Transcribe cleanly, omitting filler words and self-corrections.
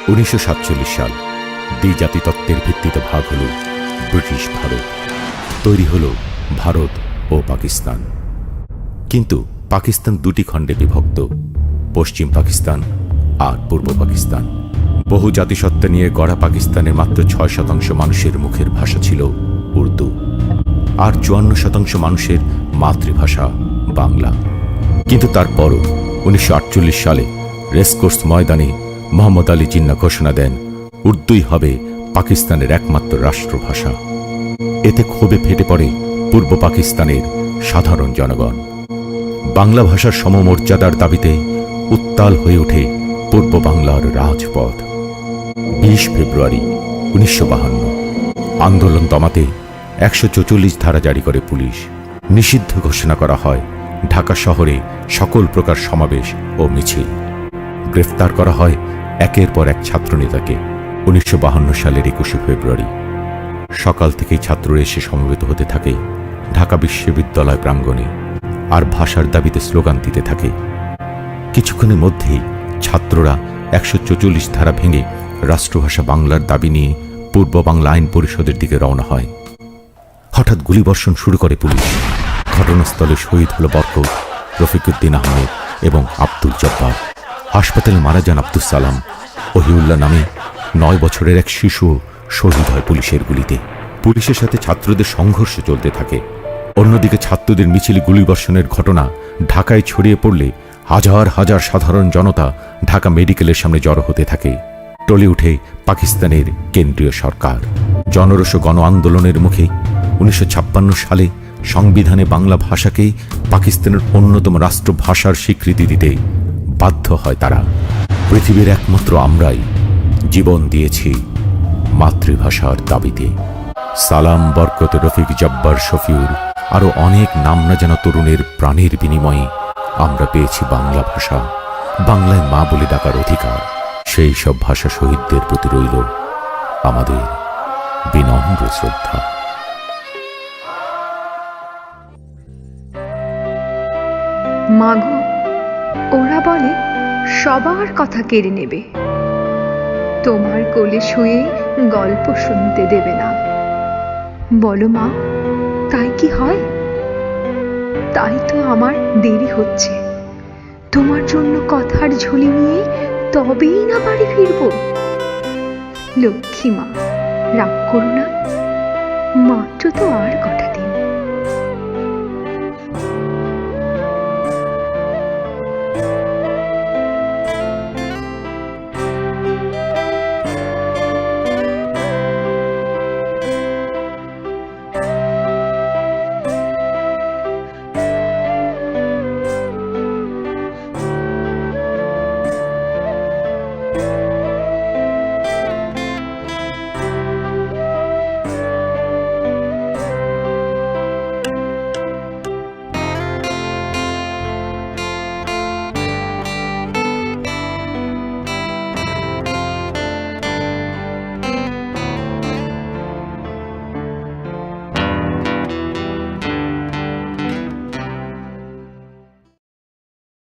1947 সাল দ্বিজাতিতত্ত্বের ভিত্তিতে ভাগ হল ব্রিটিশ ভারত, তৈরি হল ভারত ও পাকিস্তান। কিন্তু পাকিস্তান দুটি খণ্ডে বিভক্ত, পশ্চিম পাকিস্তান আর পূর্ব পাকিস্তান। বহু জাতিসত্তা নিয়ে গড়া পাকিস্তানের মাত্র 6% মানুষের মুখের ভাষা ছিল উর্দু, আর 54% মানুষের মাতৃভাষা বাংলা। কিন্তু তারপরও 1948 সালে রেসকোর্স ময়দানে মোহাম্মদ আলী জিন্না ঘোষণা দেন উর্দুই হবে পাকিস্তানের একমাত্র রাষ্ট্রভাষা। এতে ক্ষোভে ফেটে পড়ে পূর্ব পাকিস্তানের সাধারণ জনগণ। বাংলা ভাষার সমমর্যাদার দাবিতে উত্তাল হয়ে ওঠে পূর্ব বাংলার রাজপথ। 20 ফেব্রুয়ারি 1952 আন্দোলন দমাতে 144 ধারা জারি করে পুলিশ। নিষিদ্ধ ঘোষণা করা হয় ঢাকা শহরে সকল প্রকার সমাবেশ ও মিছিল। গ্রেফতার করা হয় একের পর এক ছাত্রনেতাকে। 1952 সালের 21 ফেব্রুয়ারি সকাল থেকেই ছাত্ররা এসে সমবেত হতে থাকে ঢাকা বিশ্ববিদ্যালয় প্রাঙ্গণে, আর ভাষার দাবিতে স্লোগান দিতে থাকে। কিছুক্ষণের মধ্যেই ছাত্ররা 144 ধারা ভেঙে রাষ্ট্রভাষা বাংলার দাবি নিয়ে পূর্ব বাংলা আইন পরিষদের দিকে রওনা হয়। হঠাৎ গুলিবর্ষণ শুরু করে পুলিশ। ঘটনাস্থলে শহীদ হল বরকত, রফিকুদ্দিন আহমেদ এবং আব্দুল জব্বার। হাসপাতালে মারা যান আব্দুল সালাম। ওহিউল্লাহ নামে 9 বছরের এক শিশু শহীদ হয় পুলিশের গুলিতে। পুলিশের সাথে ছাত্রদের সংঘর্ষ চলতে থাকে। অন্যদিকে ছাত্রদের মিছিলে গুলিবর্ষণের ঘটনা ঢাকায় ছড়িয়ে পড়লে হাজার হাজার সাধারণ জনতা ঢাকা মেডিকেলের সামনে জড়ো হতে থাকে। টলে উঠে পাকিস্তানের কেন্দ্রীয় সরকার। জনরোষ গণ আন্দোলনের মুখে 1956 সালে সংবিধানে বাংলা ভাষাকে পাকিস্তানের অন্যতম রাষ্ট্রভাষার স্বীকৃতি দিতে বাধ্য হয় তারা। পৃথিবীর একমাত্র আমরাই জীবন দিয়েছি মাতৃভাষার দাবিতে। সালাম, বরকত, রফিক, জব্বার, শফিউর আরো অনেক নাম না জানা তরুণের প্রাণের বিনিময়ে আমরা পেয়েছি বাংলা ভাষা, বাংলায় মা বলে ডাকার অধিকার। সেই সব ভাষা শহীদদের প্রতি রইল আমাদের বিনম্র শ্রদ্ধা। মাগো, ওরা বলে সবার কথা কেড়ে নেবে, তোমার কোলে শুয়ে গল্প শুনতে দেবে না। বলো মা, তাই কি হয়? তাই তো আমার দেরি হচ্ছে। তোমার জন্য কথার ঝুলি নিয়ে তবেই না বাড়ি ফিরব। লক্ষ্মী মা, রাগ করো না, মাত্র তো আর কথা